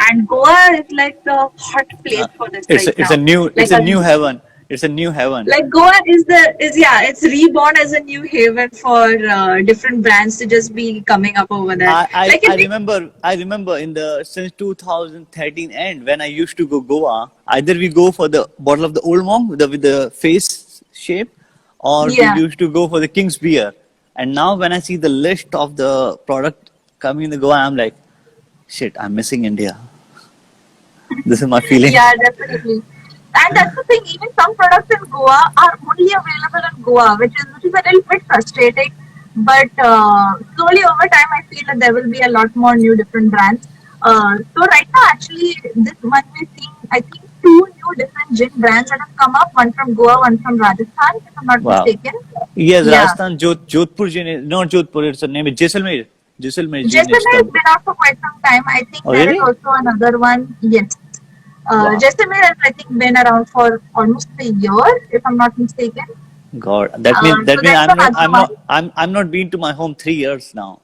and Goa is like the hot place for this It's right a, it's now. a new Like it's a new heaven. It's a new heaven. Goa it's reborn as a new haven for different brands to just be coming up over there. I, If I remember since 2013 end, when I used to go Goa, either we go for the bottle of the Old Monk with the face shape, or we Yeah. used to go for the King's beer. And now when I see the list of the product coming in the Goa, I'm like, shit, I'm missing India. This is my feeling. Yeah, definitely. And that's the thing, even some products in Goa are only available in Goa, which is a little bit frustrating. But slowly over time, I feel that there will be a lot more new different brands. So right now, actually, this month we're seeing, I think, two new different gin brands that have come up. One from Goa, one from Rajasthan, if I'm not Wow. mistaken. Yes, Yeah. Rajasthan, Jodhpur gin is not Jodhpur. It's the name is Jaisalmer. Jaisalmer gin is Jaisalmer has come. been out for quite some time. I think Oh, there is really? also another one. Yes. Wow. Jaisalmer has, I think, been around for almost a year, if I'm not mistaken. God, that means So that's another one. I'm not been to my home 3 years now.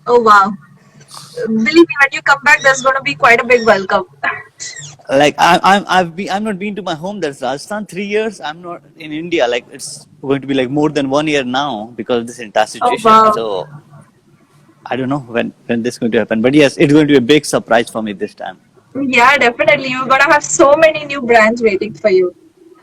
Oh wow! Believe me, when you come back, there's going to be quite a big welcome. Like I'm not been to my home. That's Rajasthan 3 years. I'm not in India. Like it's going to be like more than 1 year now because of this entire Oh situation. wow! So I don't know when this is going to happen. But yes, it's going to be a big surprise for me this time. Yeah, definitely. You're gonna have so many new brands waiting for you.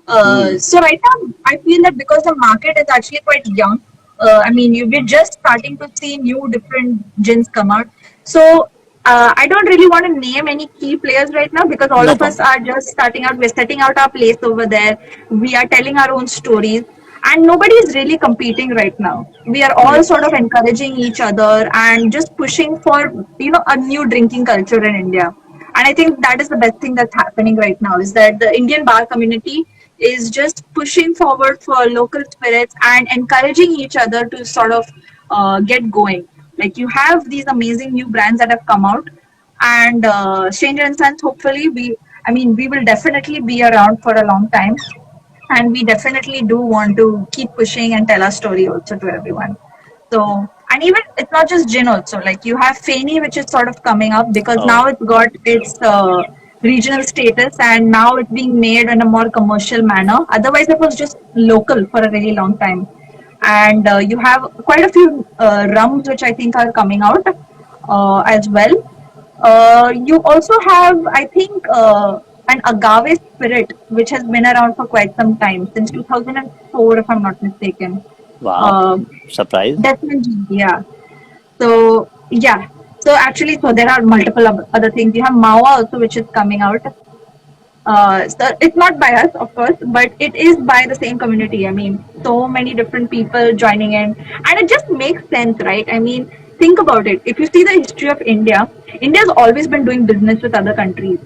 Hmm. So right now, I feel that because the market is actually quite young. I mean, we're just starting to see new different gins come out. So I don't really want to name any key players right now, because all No of us problem. are just starting out. We're setting out our place over there. We are telling our own stories, and nobody is really competing right now. We are all Yeah. sort of encouraging each other and just pushing for a new drinking culture in India. And I think that is the best thing that's happening right now, is that the Indian bar community is just pushing forward for local spirits and encouraging each other to sort of get going. Like, you have these amazing new brands that have come out, and Stranger and Sons, hopefully, we will definitely be around for a long time, and we definitely do want to keep pushing and tell our story also to everyone. So, and even it's not just gin also. Like, you have Feni, which is sort of coming up, because Oh, now it's got its regional status, and now it's being made in a more commercial manner. Otherwise, it was just local for a really long time. And you have quite a few rums which I think are coming out. as well. You also have, I think, an agave spirit, which has been around for quite some time, since 2004, if I'm not mistaken. Wow. Uh, Surprise. Definitely, yeah. So yeah. So actually, so there are multiple other things. You have Mawa also, which is coming out. So it's not by us, of course, but it is by the same community. I mean, so many different people joining in, and it just makes sense, right? I mean, think about it. If you see the history of India, India's always been doing business with other countries,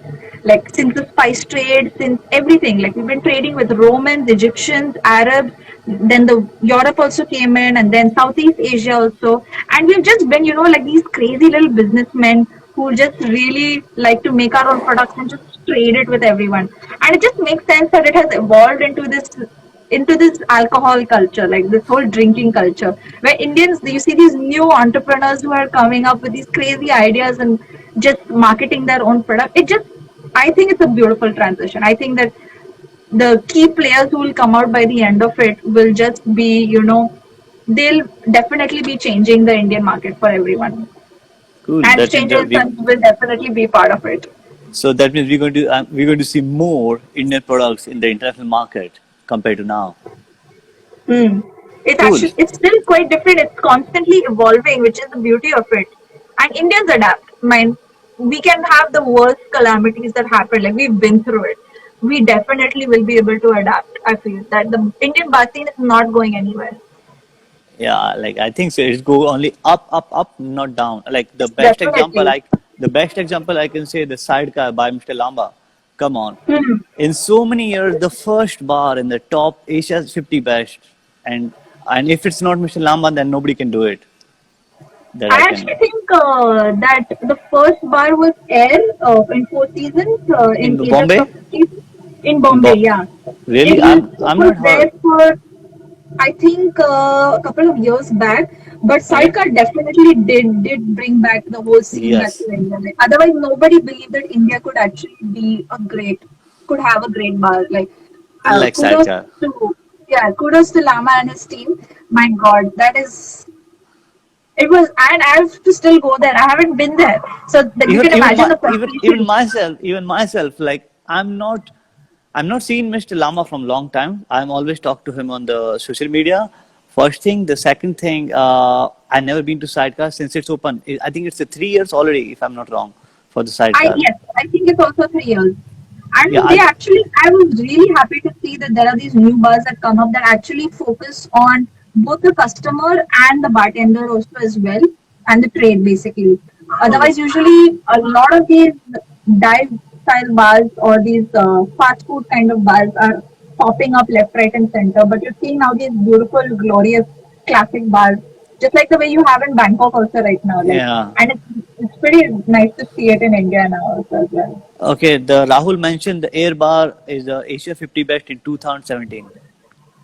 like since the spice trade, since everything. Like we've been trading with Romans, Egyptians, Arabs. Then the Europe also came in, and then Southeast Asia also, and we've just been, like these crazy little businessmen who just really like to make our own products and just trade it with everyone. And it just makes sense that it has evolved into this alcohol culture, like this whole drinking culture, where Indians, you see these new entrepreneurs who are coming up with these crazy ideas and just marketing their own product. I think it's a beautiful transition. I think that the key players who will come out by the end of it will just be, they'll definitely be changing the Indian market for everyone. Cool. And That means Stranger Sons will definitely be part of it. so that means we're going to see more Indian products in the international market compared to now. Hmm. Cool. It's still quite different. It's constantly evolving, which is the beauty of it. And Indians adapt. We can have the worst calamities that happen. Like we've been through it. We definitely will be able to adapt. I feel that the Indian bar scene is not going anywhere. Yeah, like I think so. It's go only up, up, up, not down. Like Definitely. the best example I can say the Sidecar by Mr. Lamba. Come on, Hmm. in so many years, the first bar in the top Asia's 50 best, and if it's not Mr. Lamba, then nobody can do it. That I I actually can think that the first bar was Air in Four Seasons in in Ajax Bombay. of 50s in In Bombay. Bo- Yeah, really, he I'm was not there heard. for I think a couple of years back. But Okay. Sidecar definitely did bring back the whole scene back Yes, to India. Like, otherwise, nobody believed that India could actually could have a great bar. Like I like kudos Sidecar. to kudos to Lama and his team. My God, that is it was, and I have to still go there. I haven't been there, so that you even can even imagine my the even frustration. myself like I'm not seeing Mr. Lama from long time. I'm always talk to him on the social media. First thing, the second thing, I never been to Sidecar since it's open. I think it's a 3 years already, if I'm not wrong, for the Sidecar. Yes, I think it's also 3 years. Yeah, And I was really happy to see that there are these new bars that come up that actually focus on both the customer and the bartender also as well, and the trade basically. okay. Otherwise, usually a lot of these dive style bars or these fast food kind of bars are popping up left, right, and center. But you're seeing now these beautiful, glorious, classic bars, just like the way you have in Bangkok also right now. Like, Yeah. and it's pretty nice to see it in India now also as well. Okay. The Rahul mentioned the Air Bar is the Asia 50 best in 2017.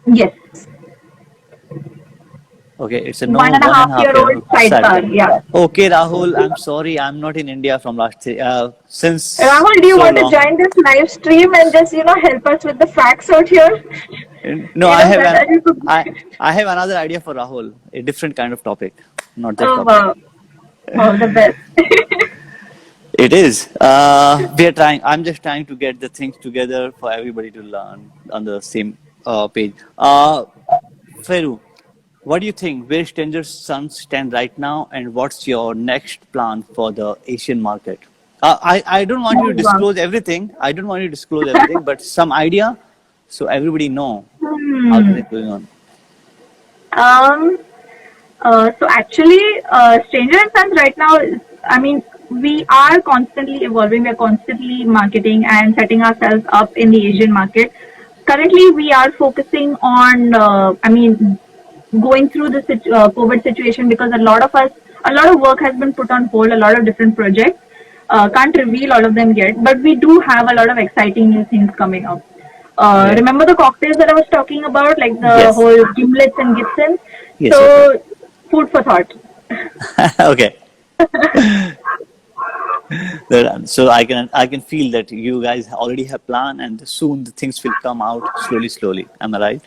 Yes, Okay, it's a one no and a one and half a half year year old sidecar. Sidecar. Yeah. Okay, Rahul, I'm sorry, I'm not in India from since Rahul, do you so want to long. join this live stream and just help us with the facts out here? No, Whether you could. I have another idea for Rahul, a different kind of topic, not this Oh topic. wow, wow, the best. It is. We are trying. I'm just trying to get the things together for everybody to learn on the same page. Feru, what do you think? Where Stranger Sons stand right now, and what's your next plan for the Asian market? I don't want you Oh to wow. disclose everything. I don't want you to disclose everything, but some idea so everybody know how Hmm. things going on. Um. So actually, Stranger and Sons right now is, I mean, we are constantly evolving. We are constantly marketing and setting ourselves up in the Asian market. Currently, we are focusing on, going through the COVID situation, because a lot of work has been put on hold, a lot of different projects. Can't reveal all of them yet, but we do have a lot of exciting new things coming up. Okay. Remember the cocktails that I was talking about, like the Yes. whole gimlets and Gibsons? Yes. Yes. Yes. So, food for thought. Okay. So I can feel that you guys already have plan, and soon the things will come out slowly, slowly. Am I right?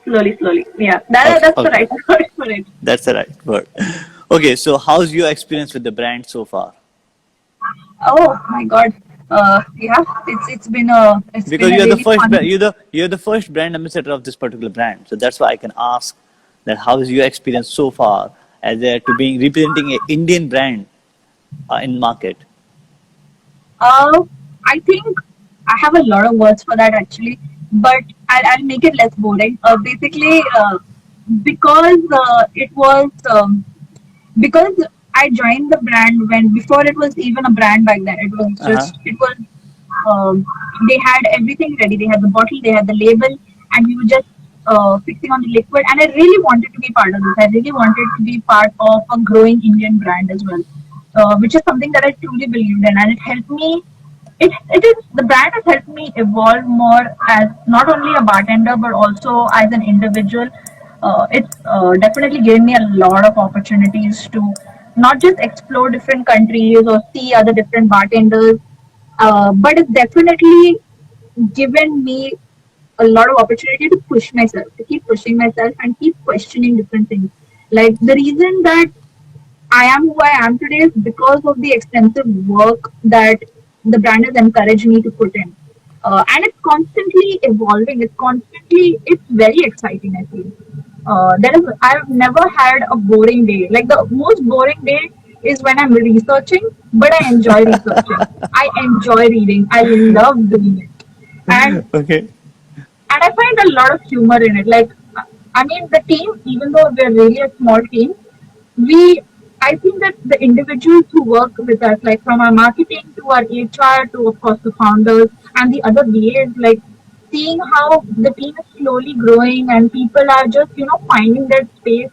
Slowly, slowly. Yeah, Okay. that's the Okay. right word for it. That's the right word. Okay, so how's your experience with the brand so far? Oh my God. Yeah, it's been Because a you're the really first fun. you're the first brand ambassador of this particular brand, so that's why I can ask that how is your experience so far as to being representing an Indian brand in market. Uh, I think I have a lot of words for that actually, but I'll make it less boring. Basically, because it was because I joined the brand when before it was even a brand back then. Uh-huh. It was um, they had everything ready. They had the bottle, they had the label, and we were just fixing on the liquid. And I really wanted to be part of this. I really wanted to be part of a growing Indian brand as well, which is something that I truly believed in, and it helped me. It is the brand has helped me evolve more as not only a bartender but also as an individual. It's definitely given me a lot of opportunities to not just explore different countries or see other different bartenders, but it's definitely given me a lot of opportunity to push myself, to keep pushing myself and keep questioning different things. Like the reason that I am who I am today is because of the extensive work that the brand has encouraged me to put in. And it's constantly evolving. It's very exciting, I feel. I've never had a boring day. Like the most boring day is when I'm researching, but I enjoy researching. I enjoy reading. I love doing it. And Okay. and I find a lot of humor in it. Like, I mean, the team, even though we're really a small team, we, I think that the individuals who work with us, like from our marketing to our HR to, of course, the founders and the other VAs, like seeing how the team is slowly growing and people are just, finding their space.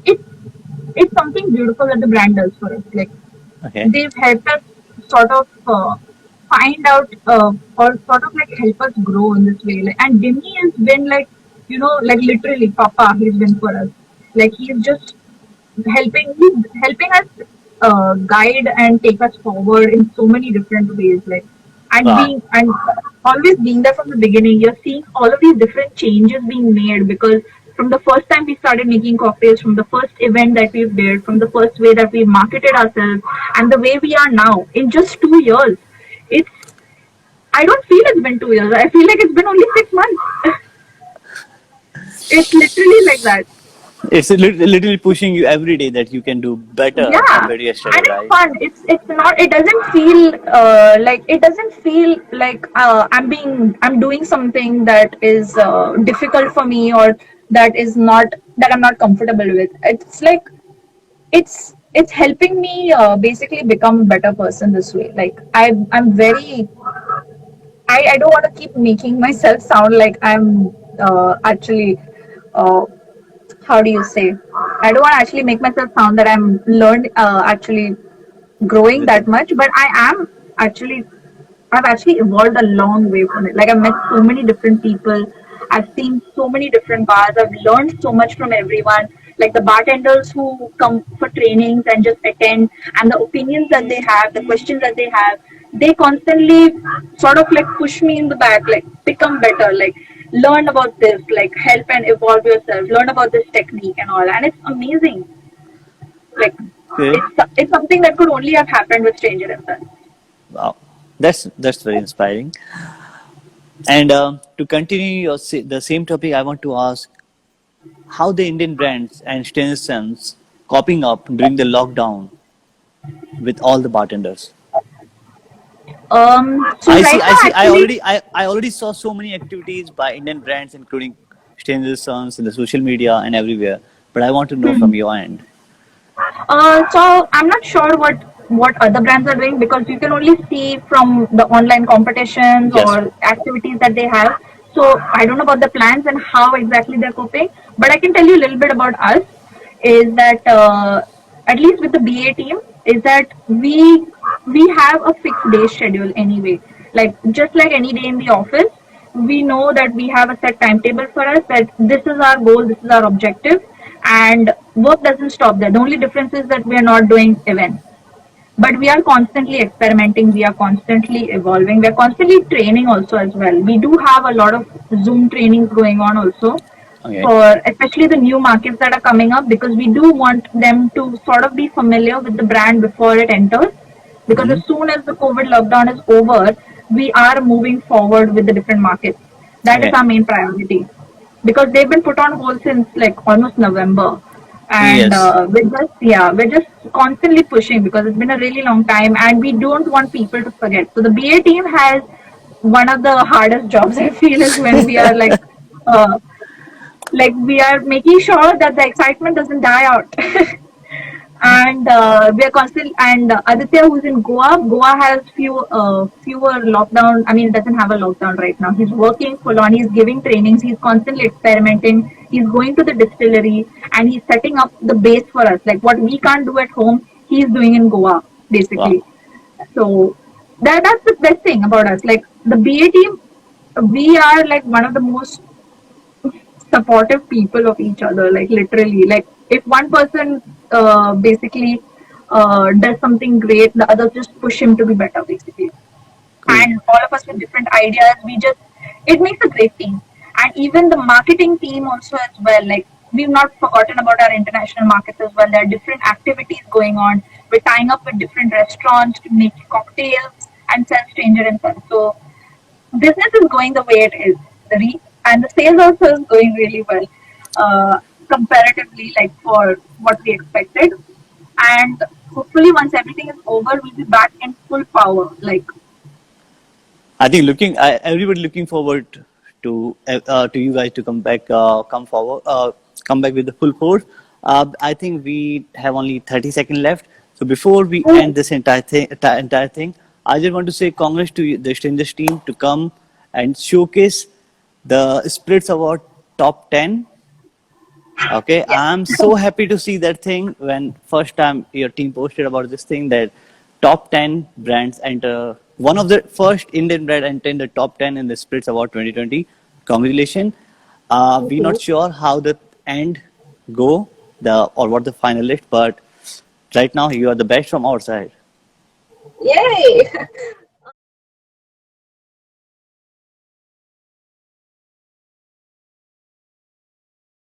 It's, it's something beautiful that the brand does for us. Like, Okay. they've helped us sort of find out or sort of like help us grow in this way. Like, and Demi has been like, like literally Papa, he's been for us. Like he's just he's helping us guide and take us forward in so many different ways. Like Wow. and always being there from the beginning, you're seeing all of these different changes being made because from the first time we started making cocktails, from the first event that we've did, from the first way that we marketed ourselves, and the way we are now in just 2 years, it's I don't feel it's been 2 years. I feel like it's been only 6 months. It's literally like that. It's literally pushing you every day that you can do better Yeah, compared to yesterday, and it's right? fun. It's not. It doesn't feel like I'm doing something that is difficult for me or that I'm not comfortable with. It's like it's helping me basically become a better person this way. Like I'm very I don't want to keep making myself sound like I'm actually uh, how do you say? I don't want to actually make myself sound that I'm learned actually growing that Everything. much, but actually I've actually evolved a long way from it. Like I've met so many different people. I've seen so many different bars. I've learned so much from everyone. Like the bartenders who come for trainings and just attend and the opinions that they have, the questions that they constantly sort of like push me in the back, like become better, like learn about this, like help and evolve yourself, learn about this technique and all. And it's amazing. Like Okay. it's something that could only have happened with Stranger Things. Wow. That's very inspiring. And to continue the same topic, I want to ask how the Indian brands and Stensons coping up during the lockdown with all the bartenders. So right I now, see. actually, I already saw so many activities by Indian brands, including Stensons in the social media and everywhere. But I want to know from your end. so I'm not sure what other brands are doing because you can only see from the online competitions Yes. or activities that they have. So I don't know about the plans and how exactly they're coping, but I can tell you a little bit about us. Is that at least with the BA team, is that we have a fixed day schedule anyway. Like just like any day in the office, we know that we have a set timetable for us that this is our goal, this is our objective, and work doesn't stop there. The only difference is that we are not doing events, but we are constantly experimenting, we are constantly evolving, we are constantly training also as well. We do have a lot of Zoom trainings going on also. Okay. for especially the new markets that are coming up, because we do want them to sort of be familiar with the brand before it enters. Because Mhm. as soon as the COVID lockdown is over, we are moving forward with the different markets. That is Okay. our main priority, because they've been put on hold since like almost November, and Yes. we're just constantly pushing because it's been a really long time, and we don't want people to forget. So the BA team has one of the hardest jobs I feel is when we are uh, like we are making sure that the excitement doesn't die out. And we are constantly, and Aditya, who's in Goa has fewer lockdown. I mean, it doesn't have a lockdown right now. He's working full on. He's giving trainings. He's constantly experimenting. He's going to the distillery and he's setting up the base for us. Like what we can't do at home, he's doing in Goa Wow. basically. So that's the best thing about us. Like the BA team, we are like one of the most supportive people of each other, like literally. Like if one person basically does something great, the others just push him to be better basically. Cool. And all of us with different ideas, we just, it makes a great team. And even the marketing team also as well, like we've not forgotten about our international markets as well. There are different activities going on. We're tying up with different restaurants to make cocktails and sell stranger and fun. So business is going the way it is. And the sales also is going really well, comparatively, like for what we expected. And hopefully, once everything is over, we'll be back in full power. Like, I think everybody looking forward to you guys to come back, come forward, come back with the full force. I think we have only 30 seconds left. So before we end this entire thing, I just want to say congrats to the Strangers team to come and showcase the Spirits Award top 10. Okay, yes, I'm so happy to see that thing when first time your team posted about this thing that top 10 brands enter, one of the first Indian brand enter the top 10 in the Spirits Award 2020. Congratulations. thank We're not you. sure how the end go or what the finalist, but right now you are the best from our side. Yay!